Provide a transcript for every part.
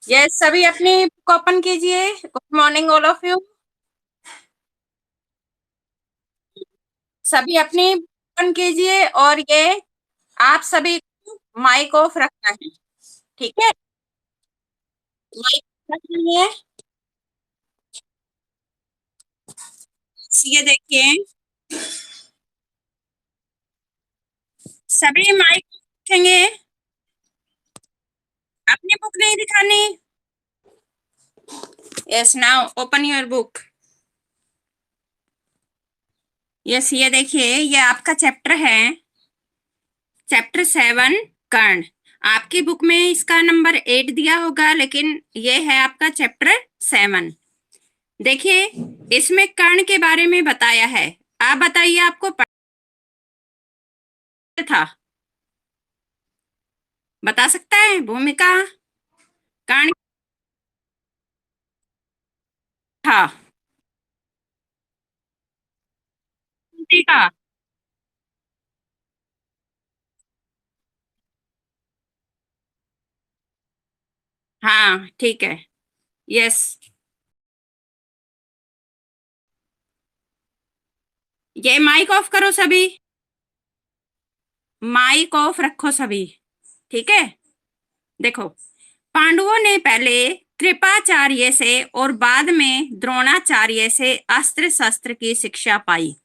Yes, सभी अपनी book open कीजिए। Good morning all of you. सभी अपनी ओपन कीजिए और ये आप सभी को माइक ऑफ रखना है। ठीक है, माइक रखनी है। ये देखिए, सभी माइक रखेंगे। अपनी बुक नहीं दिखानी। Yes, now open your book. Yes, ये देखिए, ये आपका चैप्टर है, चैप्टर 7, कर्ण। आपकी बुक में इसका नंबर 8 दिया होगा, लेकिन ये है आपका चैप्टर 7। देखिए, इसमें कर्ण के बारे में बताया है। आप बताइए, आपको पता था? बता सकता है भूमिका कर्ण था? का हाँ, ठीक है। यस, ये माइक ऑफ करो सभी। माइक ऑफ रखो सभी। ठीक है। देखो, पांडवों ने पहले कृपाचार्य से और बाद में द्रोणाचार्य से अस्त्र शस्त्र की शिक्षा पाई।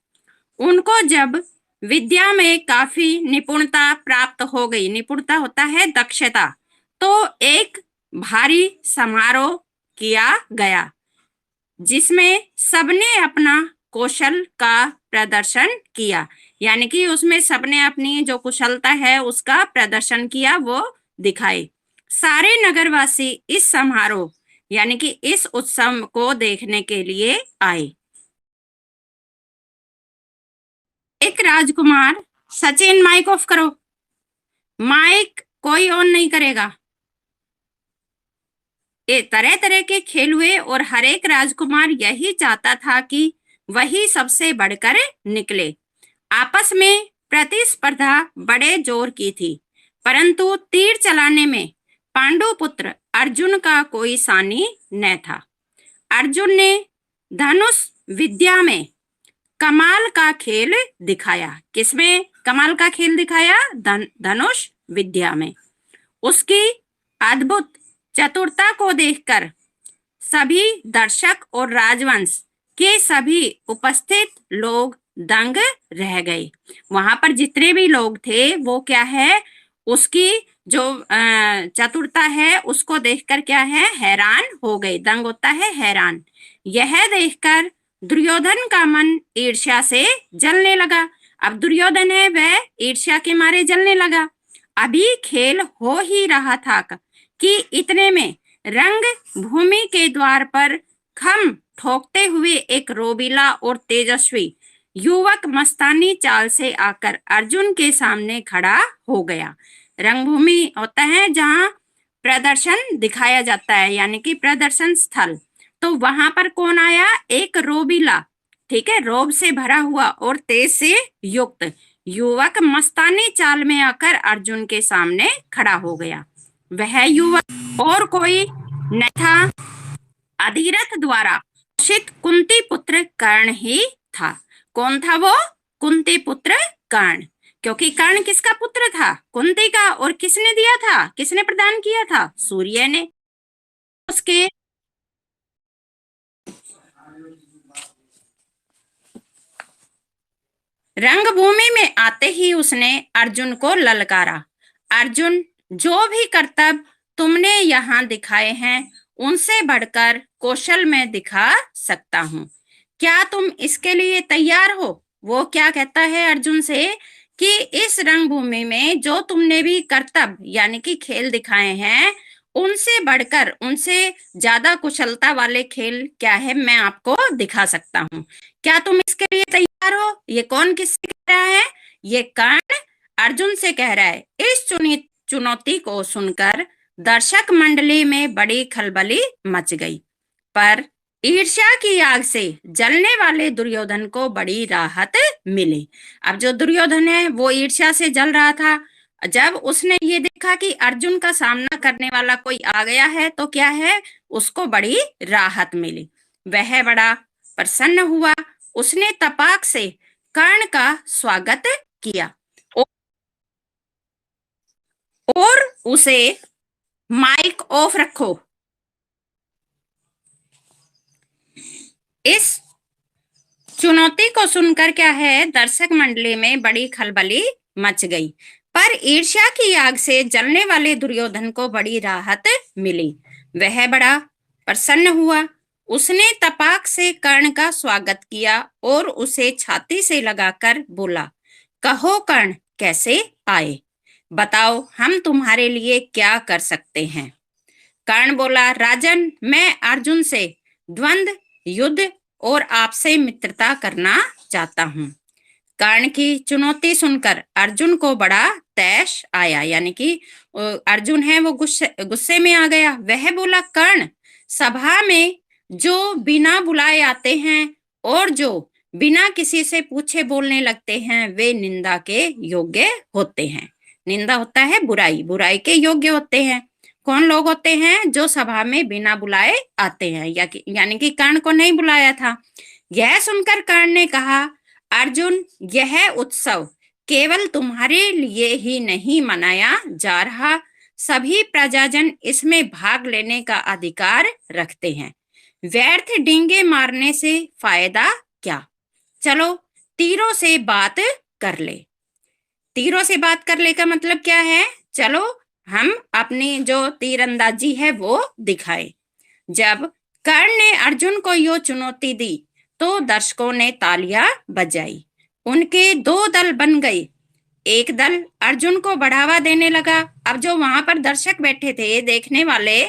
उनको जब विद्या में काफी निपुणता प्राप्त हो गई, निपुणता होता है दक्षता, तो एक भारी समारोह किया गया जिसमें सबने अपना कौशल का प्रदर्शन किया। यानी कि उसमें सबने अपनी जो कुशलता है उसका प्रदर्शन किया, वो दिखाई। सारे नगरवासी इस समारोह यानी कि इस उत्सव को देखने के लिए आए। एक राजकुमार, सचिन माइक ऑफ करो। माइक कोई ऑन नहीं करेगा। ये तरह तरह के खेल हुए और हर एक राजकुमार यही चाहता था कि वही सबसे बढ़कर निकले। आपस में प्रतिस्पर्धा बड़े जोर की थी, परंतु तीर चलाने में पांडु पुत्र अर्जुन का कोई सानी न था। अर्जुन ने धनुष विद्या में कमाल का खेल दिखाया। किसमें कमाल का खेल दिखाया? धनुष विद्या में। उसकी अद्भुत चतुरता को देखकर सभी दर्शक और राजवंश के सभी उपस्थित लोग दंग रह गए। वहां पर जितने भी लोग थे वो क्या है, उसकी जो चतुरता है उसको देखकर क्या है, हैरान हो गए। दंग होता है हैरान। यह देखकर दुर्योधन का मन ईर्ष्या से जलने लगा। अब दुर्योधन है वह ईर्ष्या के मारे जलने लगा। अभी खेल हो ही रहा था कि इतने में रंग भूमि के द्वार पर खम ठोकते हुए एक रोबीला और तेजस्वी युवक मस्तानी चाल से आकर अर्जुन के सामने खड़ा हो गया। रंगभूमि होता है जहां प्रदर्शन दिखाया जाता है, यानी कि प्रदर्शन स्थल। तो वहां पर कौन आया? एक रोबीला, ठीक है, रोब से भरा हुआ और तेज से युक्त युवक मस्तानी चाल में आकर अर्जुन के सामने खड़ा हो गया। वह युवक और कोई न था, अधिरथ द्वारा घोषित कुंती पुत्र कर्ण ही था। कौन था वो? कुंती पुत्र कर्ण। क्योंकि कर्ण किसका पुत्र था? कुंती का। और किसने दिया था, किसने प्रदान किया था? सूर्य ने। उसके रंगभूमि में आते ही उसने अर्जुन को ललकारा। अर्जुन, जो भी करतब तुमने यहाँ दिखाए हैं उनसे बढ़कर कौशल मैं दिखा सकता हूँ। क्या तुम इसके लिए तैयार हो? वो क्या कहता है अर्जुन से कि इस रंगभूमि में जो तुमने भी करतब यानी कि खेल दिखाए हैं उनसे बढ़कर, उनसे ज्यादा कुशलता वाले खेल क्या है मैं आपको दिखा सकता हूँ। क्या तुम इसके लिए तैयार हो? ये कौन किससे कह रहा है? ये कर्ण अर्जुन से कह रहा है। इस चुनौती को सुनकर दर्शक मंडली में बड़ी खलबली मच गई, पर ईर्ष्या की आग से जलने वाले दुर्योधन को बड़ी राहत मिली। अब जो दुर्योधन है वो ईर्ष्या से जल रहा था, जब उसने ये देखा कि अर्जुन का सामना करने वाला कोई आ गया है तो क्या है, उसको बड़ी राहत मिली। वह बड़ा प्रसन्न हुआ। उसने तपाक से कर्ण का स्वागत किया और उसे माइक ऑफ रखो। इस चुनौती को सुनकर क्या है, दर्शक मंडली में बड़ी खलबली मच गई। पर ईर्ष्या की आग से जलने वाले दुर्योधन को बड़ी राहत मिली। वह बड़ा प्रसन्न हुआ। उसने तपाक से कर्ण का स्वागत किया और उसे छाती से लगाकर बोला, कहो कर्ण, कैसे आए? बताओ हम तुम्हारे लिए क्या कर सकते हैं? कर्ण बोला, राजन, मैं अर्जुन से द्वंद्व युद्ध और आपसे मित्रता करना चाहता हूँ। कर्ण की चुनौती सुनकर अर्जुन को बड़ा तैश आया, यानी कि अर्जुन है वो गुस्से में आ गया। वह बोला, कर्ण, सभा में जो बिना बुलाए आते हैं और जो बिना किसी से पूछे बोलने लगते हैं वे निंदा के योग्य होते हैं। निंदा होता है बुराई, बुराई के योग्य होते हैं। कौन लोग होते हैं? जो सभा में बिना बुलाए आते हैं, यानी कि कर्ण को नहीं बुलाया था। यह सुनकर कर्ण ने कहा, अर्जुन, यह उत्सव केवल तुम्हारे लिए ही नहीं मनाया जा रहा, सभी प्रजाजन इसमें भाग लेने का अधिकार रखते हैं। व्यर्थ डींगे मारने से फायदा क्या? चलो तीरों से बात कर ले। तीरों से बात कर ले का मतलब क्या है? चलो हम अपनी जो तीरंदाजी है वो दिखाए। जब कर्ण ने अर्जुन को यो चुनौती दी तो दर्शकों ने तालियां बजाई। उनके दो दल बन गए। एक दल अर्जुन को बढ़ावा देने लगा। अब जो वहां पर दर्शक बैठे थे देखने वाले,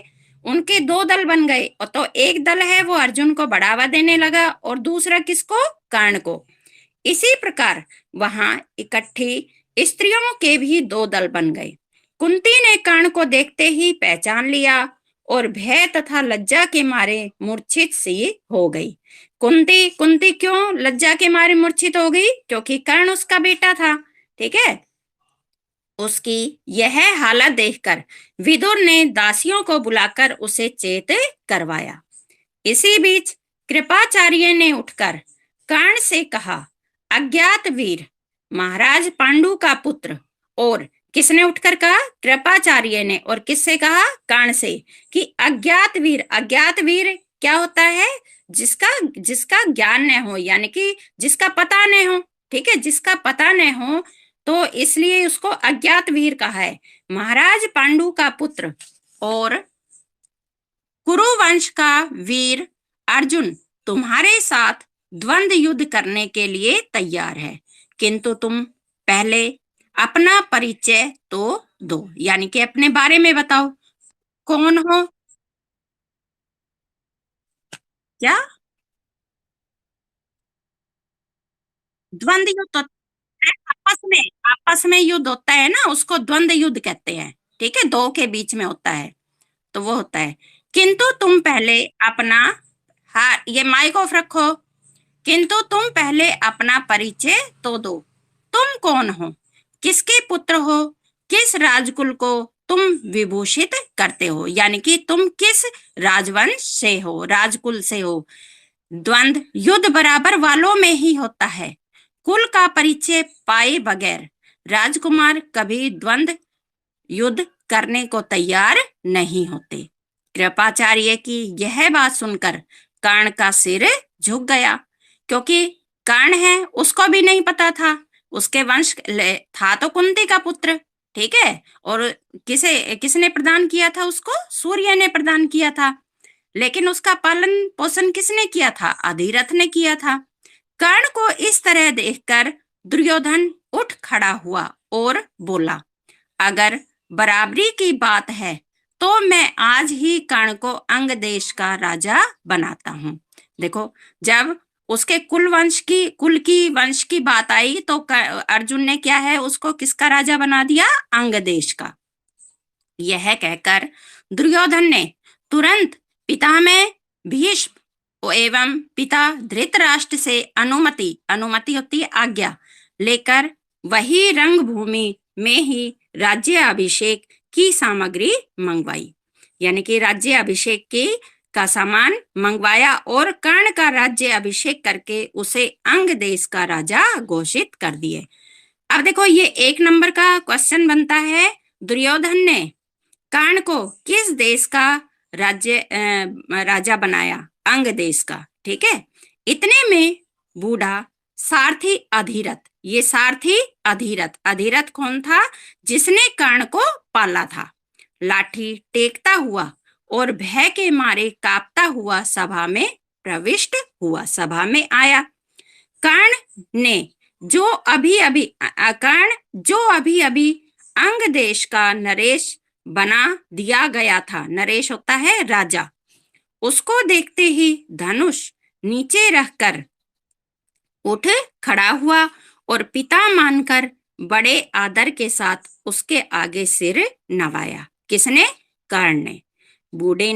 उनके दो दल बन गए। और तो एक दल है वो अर्जुन को बढ़ावा देने लगा और दूसरा किसको? कर्ण को। इसी प्रकार वहां इकट्ठी स्त्रियों के भी दो दल बन गए। कुंती ने कर्ण को देखते ही पहचान लिया और भय तथा लज्जा के मारे मूर्छित सी हो गई। कुंती क्यों लज्जा के मारे मूर्छित हो गई? क्योंकि कर्ण उसका बेटा था। ठीक है। उसकी यह हालत देखकर विदुर ने दासियों को बुलाकर उसे चेत करवाया। इसी बीच कृपाचार्य ने उठकर कर्ण से कहा, अज्ञात वीर, महाराज पांडु का पुत्र। और किसने उठकर कहा? कृपाचार्य ने। और किससे कहा? कर्ण से। कि अज्ञात वीर, अज्ञात वीर क्या होता है? जिसका ज्ञान न हो, यानी कि जिसका पता न हो। ठीक है, जिसका पता न हो तो इसलिए उसको अज्ञात वीर कहा है। महाराज पांडु का पुत्र और कुरु वंश का वीर अर्जुन तुम्हारे साथ द्वंद्व युद्ध करने के लिए तैयार है, किंतु तुम पहले अपना परिचय तो दो, यानी कि अपने बारे में बताओ, कौन हो? क्या? द्वंद्व युद्ध होता है आपस में युद्ध होता है ना, उसको द्वंद्व युद्ध कहते हैं। ठीक है, दो के बीच में होता है तो वो होता है। किंतु तुम पहले अपना, हाँ ये माइक ऑफ रखो। किंतु तुम पहले अपना परिचय तो दो। तुम कौन हो? किसके पुत्र हो? किस राजकुल को तुम विभूषित करते हो, यानी कि तुम किस राजवंश से हो, राजकुल से हो। द्वंद्व युद्ध बराबर वालों में ही होता है। कुल का परिचय पाए बगैर राजकुमार कभी द्वंद्व युद्ध करने को तैयार नहीं होते। कृपाचार्य की यह बात सुनकर कर्ण का सिर झुक गया, क्योंकि कर्ण है उसको भी नहीं पता था। उसके वंश था तो कुंती का पुत्र। ठीक है, और किसने प्रदान किया था उसको? सूर्य ने प्रदान किया था। लेकिन उसका पालन पोषण किसने किया था? अधिरथ ने किया था। कर्ण को इस तरह देखकर दुर्योधन उठ खड़ा हुआ और बोला, अगर बराबरी की बात है तो मैं आज ही कर्ण को अंग देश का राजा बनाता हूँ। देखो, जब उसके कुल की वंश की बात आई तो अर्जुन ने क्या है, उसको किसका राजा बना दिया? अंग देश का। यह कहकर दुर्योधन ने तुरंत पितामह भीष्म एवं पिता धृतराष्ट्र से अनुमति होती है आज्ञा लेकर वही रंगभूमि में ही राज्य अभिषेक की सामग्री मंगवाई, यानी कि राज्य अभिषेक की का सामान मंगवाया और कर्ण का राज्य अभिषेक करके उसे अंग देश का राजा घोषित कर दिए। अब देखो ये 1 नंबर का क्वेश्चन बनता है, दुर्योधन ने कर्ण को किस देश का राजा बनाया? अंग देश का। ठीक है, इतने में बूढ़ा सारथी अधिरथ, ये सारथी अधिरथ, अधिरथ कौन था? जिसने कर्ण को पाला था, लाठी टेकता हुआ और भय के मारे कांपता हुआ सभा में प्रविष्ट हुआ, सभा में आया। कर्ण जो अभी अभी अंग देश का नरेश बना दिया गया था, नरेश होता है राजा, उसको देखते ही धनुष नीचे रखकर उठ खड़ा हुआ और पिता मानकर बड़े आदर के साथ उसके आगे सिर नवाया। किसने? कर्ण ने। बूढ़े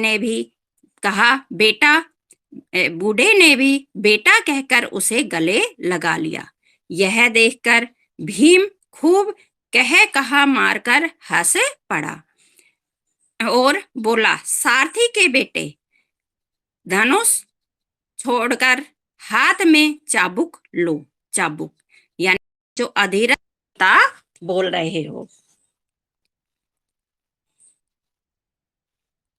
ने भी बेटा कहकर उसे गले लगा लिया। यह देखकर भीम खूब कहा मारकर हंस पड़ा और बोला, सारथी के बेटे, धनुष छोड़कर हाथ में चाबुक लो। चाबुक यानी जो अधिरथ बोल रहे हो,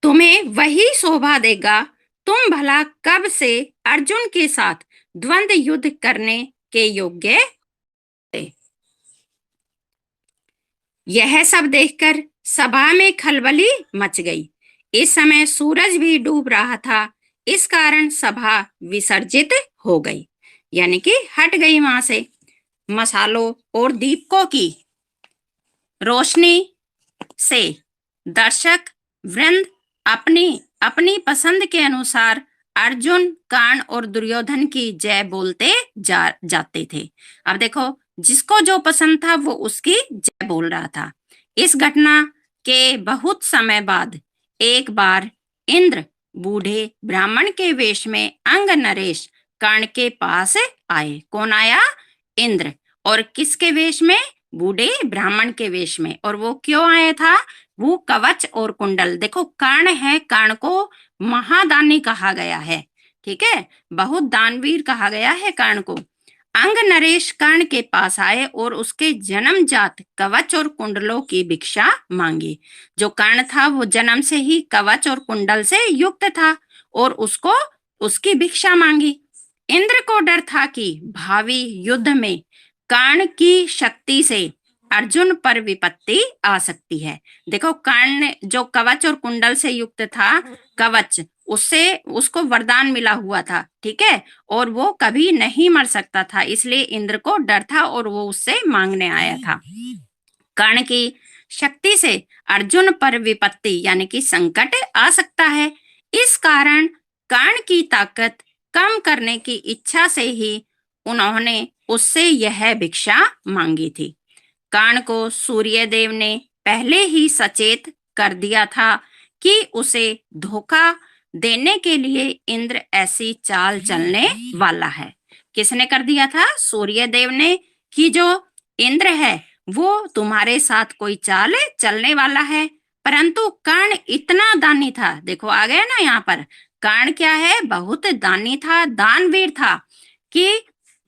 तुम्हें वही शोभा देगा। तुम भला कब से अर्जुन के साथ द्वंद्व युद्ध करने के योग्य थे? यह सब देखकर सभा में खलबली मच गई। इस समय सूरज भी डूब रहा था, इस कारण सभा विसर्जित हो गई, यानी कि हट गई वहां से। मसालों और दीपकों की रोशनी से दर्शक वृंद अपनी अपनी पसंद के अनुसार अर्जुन, कर्ण और दुर्योधन की जय बोलते जाते थे। अब देखो, जिसको जो पसंद था वो उसकी जय बोल रहा था। इस घटना के बहुत समय बाद एक बार इंद्र बूढ़े ब्राह्मण के वेश में अंग नरेश कर्ण के पास आए। कौन आया? इंद्र। और किसके वेश में? बूढ़े ब्राह्मण के वेश में। और वो क्यों आया था? वो कवच और कुंडल, देखो कर्ण है, कर्ण को महादानी कहा गया है, ठीक है, बहुत दानवीर कहा गया है कर्ण को। अंग नरेश कर्ण के पास आए और उसके जन्मजात कवच और कुंडलों की भिक्षा मांगी। जो कर्ण था वो जन्म से ही कवच और कुंडल से युक्त था और उसको उसकी भिक्षा मांगी। इंद्र को डर था कि भावी युद्ध में कर्ण की शक्ति से अर्जुन पर विपत्ति आ सकती है। देखो, कर्ण जो कवच और कुंडल से युक्त था, कवच उससे उसको वरदान मिला हुआ था, ठीक है, और वो कभी नहीं मर सकता था, इसलिए इंद्र को डर था और वो उससे मांगने आया था। कर्ण की शक्ति से अर्जुन पर विपत्ति यानी कि संकट आ सकता है, इस कारण कर्ण की ताकत कम करने की इच्छा से ही उन्होंने उससे यह भिक्षा मांगी थी। कर्ण को सूर्यदेव ने पहले ही सचेत कर दिया था कि उसे धोखा देने के लिए इंद्र ऐसी चाल चलने वाला है। किसने कर दिया था? सूर्यदेव ने, कि जो इंद्र है वो तुम्हारे साथ कोई चाल चलने वाला है। परंतु कर्ण इतना दानी था, देखो आ गया ना यहाँ पर, कर्ण क्या है? बहुत दानी था, दानवीर था, कि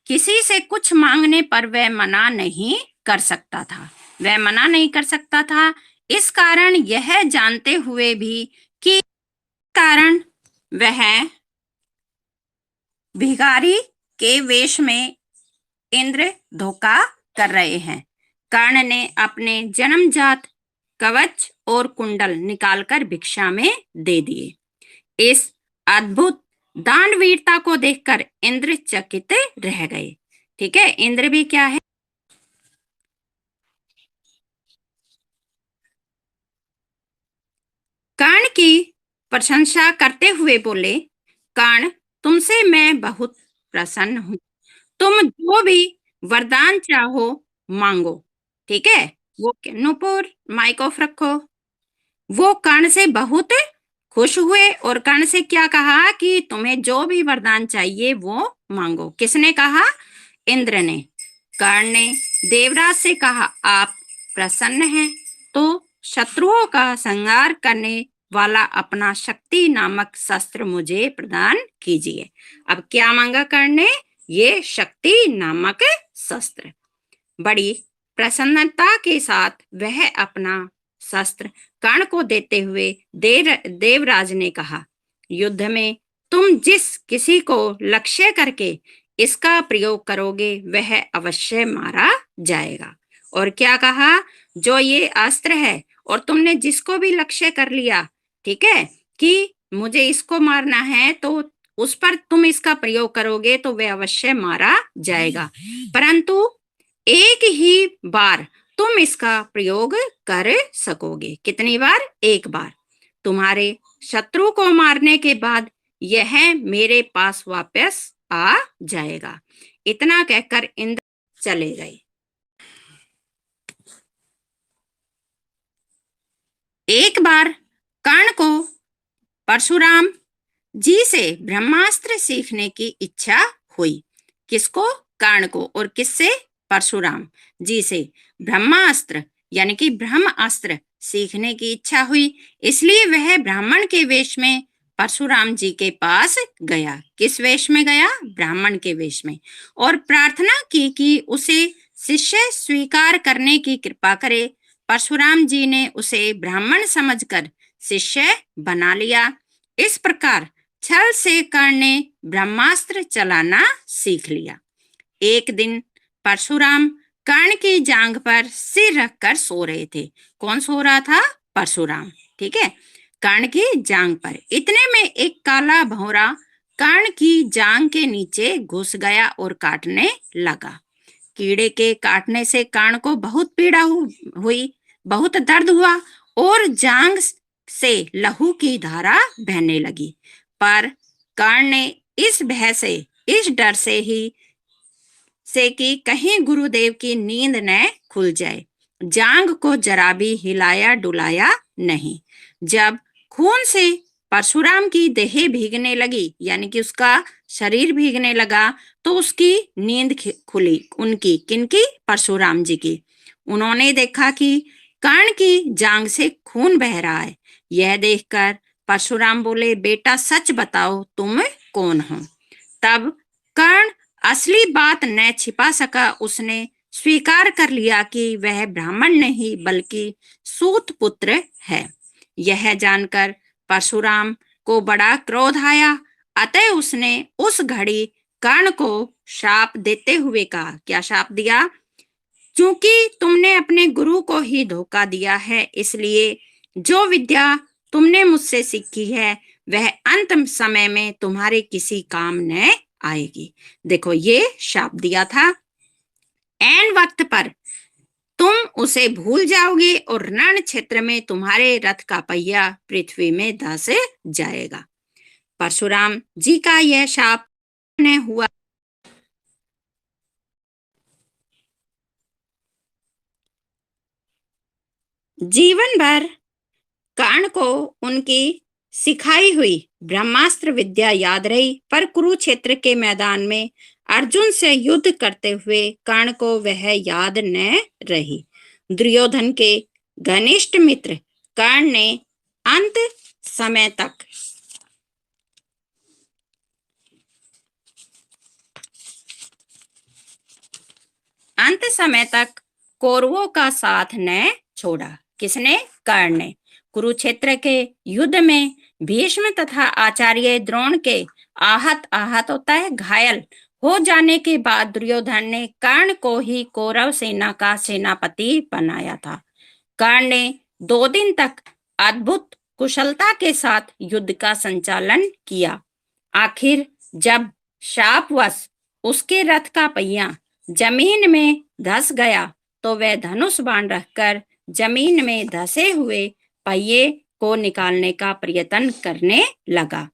किसी से कुछ मांगने पर वह मना नहीं कर सकता था, वह मना नहीं कर सकता था। इस कारण यह जानते हुए भी कि कारण वह भिखारी के वेश में इंद्र धोखा कर रहे हैं, कर्ण ने अपने जन्मजात कवच और कुंडल निकालकर भिक्षा में दे दिए। इस अद्भुत दानवीरता को देखकर इंद्र चकित रह गए। ठीक है, इंद्र भी क्या है? कर्ण की प्रशंसा करते हुए बोले, कर्ण, तुमसे मैं बहुत प्रसन्न हूं, तुम जो भी वरदान चाहो मांगो। ठीक है, वो नूपुर माइक ऑफ रखो। वो कर्ण से बहुत खुश हुए और कर्ण से क्या कहा कि तुम्हें जो भी वरदान चाहिए वो मांगो। किसने कहा? इंद्र ने। कर्ण ने देवराज से कहा, आप प्रसन्न हैं तो शत्रुओं का संहार करने वाला अपना शक्ति नामक शस्त्र मुझे प्रदान कीजिए। अब क्या मांगा कर्ण ने? ये शक्ति नामक शस्त्र। बड़ी प्रसन्नता के साथ वह अपना शस्त्र कर्ण को देते हुए देवराज ने कहा, युद्ध में तुम जिस किसी को लक्ष्य करके इसका प्रयोग करोगे वह अवश्य मारा जाएगा। और क्या कहा? जो ये अस्त्र है और तुमने जिसको भी लक्ष्य कर लिया, ठीक है, कि मुझे इसको मारना है, तो उस पर तुम इसका प्रयोग करोगे तो वह अवश्य मारा जाएगा, परंतु एक ही बार तुम इसका प्रयोग कर सकोगे। कितनी बार? एक बार। तुम्हारे शत्रु को मारने के बाद यह मेरे पास वापस आ जाएगा। इतना कहकर इंद्र चले गए। एक बार कर्ण को परशुराम जी से ब्रह्मास्त्र सीखने की इच्छा हुई। किसको? कर्ण को। और किससे? परशुराम जी से ब्रह्मास्त्र यानी कि ब्रह्मास्त्र सीखने की इच्छा हुई। इसलिए वह ब्राह्मण के वेश में परशुराम जी के पास गया। किस वेश में गया? ब्राह्मण के वेश में। और प्रार्थना की कि उसे शिष्य स्वीकार करने की कृपा करे। परशुराम जी ने उसे ब्राह्मण समझकर शिष्य बना लिया। इस प्रकार छल से कर्ण ने ब्रह्मास्त्र चलाना सीख लिया। एक दिन परशुराम कर्ण की जांघ पर सिर रखकर सो रहे थे। कौन सो रहा था? परशुराम, ठीक है, कर्ण की जांघ पर। इतने में एक काला भौरा कर्ण की जांघ के नीचे घुस गया और काटने लगा। कीड़े के काटने से कर्ण को बहुत पीड़ा हुई, बहुत दर्द हुआ और जांघ से लहू की धारा बहने लगी। पर कर्ण ने इस भय से, इस डर से कि कहीं गुरुदेव की नींद न खुल जाए, जांघ को जरा भी हिलाया डुलाया नहीं। जब खून से परशुराम की देह भीगने लगी, यानी कि उसका शरीर भीगने लगा, तो उसकी नींद खुली। उनकी, किनकी? परशुराम जी की। उन्होंने देखा कि कर्ण की जांघ से खून बह रहा है। यह देखकर परशुराम बोले, बेटा सच बताओ तुम कौन हो? तब कर्ण असली बात न छिपा सका। उसने स्वीकार कर लिया कि वह ब्राह्मण नहीं बल्कि सूत पुत्र है। यह जानकर परशुराम को बड़ा क्रोध आया। अतः उसने उस घड़ी कर्ण को शाप देते हुए कहा। क्या शाप दिया? क्योंकि तुमने अपने गुरु को ही धोखा दिया है, इसलिए जो विद्या तुमने मुझसे सीखी है वह अंत समय में तुम्हारे किसी काम न आएगी। देखो, ये शाप दिया था। ऐन वक्त पर तुम उसे भूल जाओगे और रण क्षेत्र में तुम्हारे रथ का पहिया पृथ्वी में धंस जाएगा। परशुराम जी का यह शाप न हुआ। जीवन भर कर्ण को उनकी सिखाई हुई ब्रह्मास्त्र विद्या याद रही, पर कुरुक्षेत्र के मैदान में अर्जुन से युद्ध करते हुए कर्ण को वह याद न रही। दुर्योधन के घनिष्ठ मित्र कर्ण ने अंत समय तक कौरवों का साथ न छोड़ा। किसने? कर्ण ने। कुरुक्षेत्र के युद्ध में भीष्म तथा आचार्य द्रोण के आहत होता है, घायल हो जाने के बाद दुर्योधन ने कर्ण को ही कौरव सेना का सेनापति बनाया था। कर्ण ने 2 दिन तक अद्भुत कुशलता के साथ युद्ध का संचालन किया। आखिर जब शापवश उसके रथ का पहिया जमीन में धंस गया तो वह धनुष बाण रखकर जमीन में धंसे हुए पहिए को निकालने का प्रयत्न करने लगा।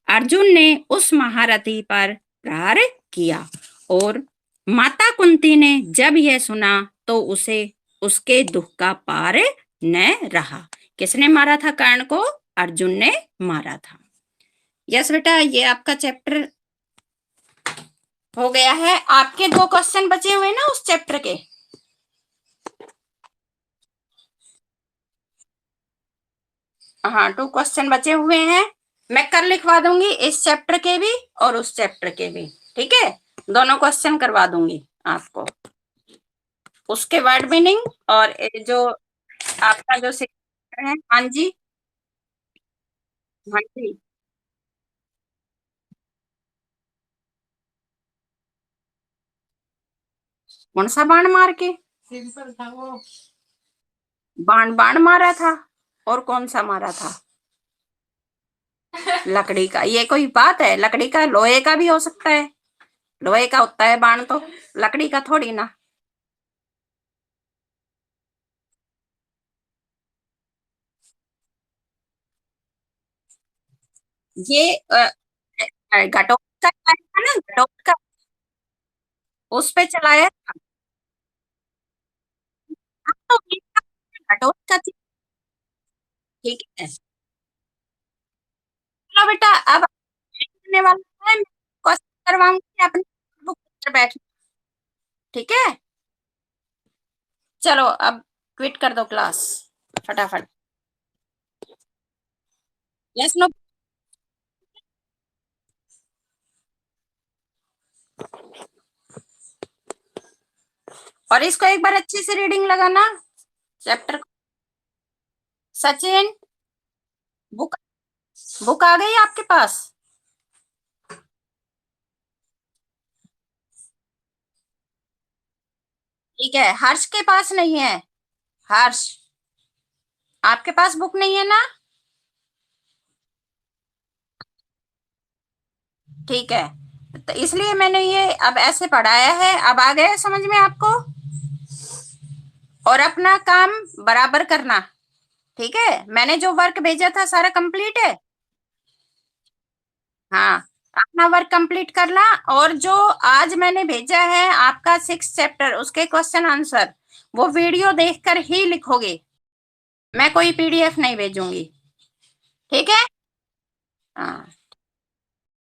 अर्जुन ने उस महारथी पर प्रहार किया और माता कुंती ने जब यह सुना तो उसे उसके दुख का पार न रहा। किसने मारा था कर्ण को? अर्जुन ने मारा था। यस बेटा, ये आपका चैप्टर हो गया है। आपके 2 क्वेश्चन बचे हुए ना उस चैप्टर के। हाँ 2 क्वेश्चन बचे हुए हैं। मैं कल लिखवा दूंगी इस चैप्टर के भी और उस चैप्टर के भी, ठीक है। दोनों क्वेश्चन करवा दूंगी आपको, उसके वर्ड मीनिंग और ये जो आपका जो सेक्शन है। हाँ जी। हाँ जी। कौन सा बाण मार के? सिंपल था वो। बाण बाण मारा था, और कौन सा मारा था? लकड़ी का? ये कोई बात है? लकड़ी का, लोहे का भी हो सकता है। लोहे का होता है बाण तो, लकड़ी का थोड़ी ना। ये घटोत्कच का चलाया था ना, घटोत्कच, उस पे चलाया था। हाँ, तो ये घटोत्कच। ठीक है, चलो बेटा, अब करने वाला है, क्वेश्चन करवाऊंगी, अपनी बुक पर बैठ। ठीक है, चलो अब क्विट कर दो क्लास फटाफट। Yes no. और इसको एक बार अच्छे से रीडिंग लगाना चैप्टर। सचिन, बुक, बुक आ गई आपके पास? ठीक है, हर्ष के पास नहीं है? हर्ष, आपके पास बुक नहीं है ना? ठीक है, तो इसलिए मैंने ये अब ऐसे पढ़ाया है, अब आ गया समझ में आपको। और अपना काम बराबर करना, ठीक है। मैंने जो वर्क भेजा था सारा कंप्लीट है। हाँ, अपना वर्क कंप्लीट करना। और जो आज मैंने भेजा है आपका 6 चैप्टर, उसके क्वेश्चन आंसर, वो वीडियो देखकर ही लिखोगे, मैं कोई पीडीएफ नहीं भेजूंगी। ठीक है। हाँ।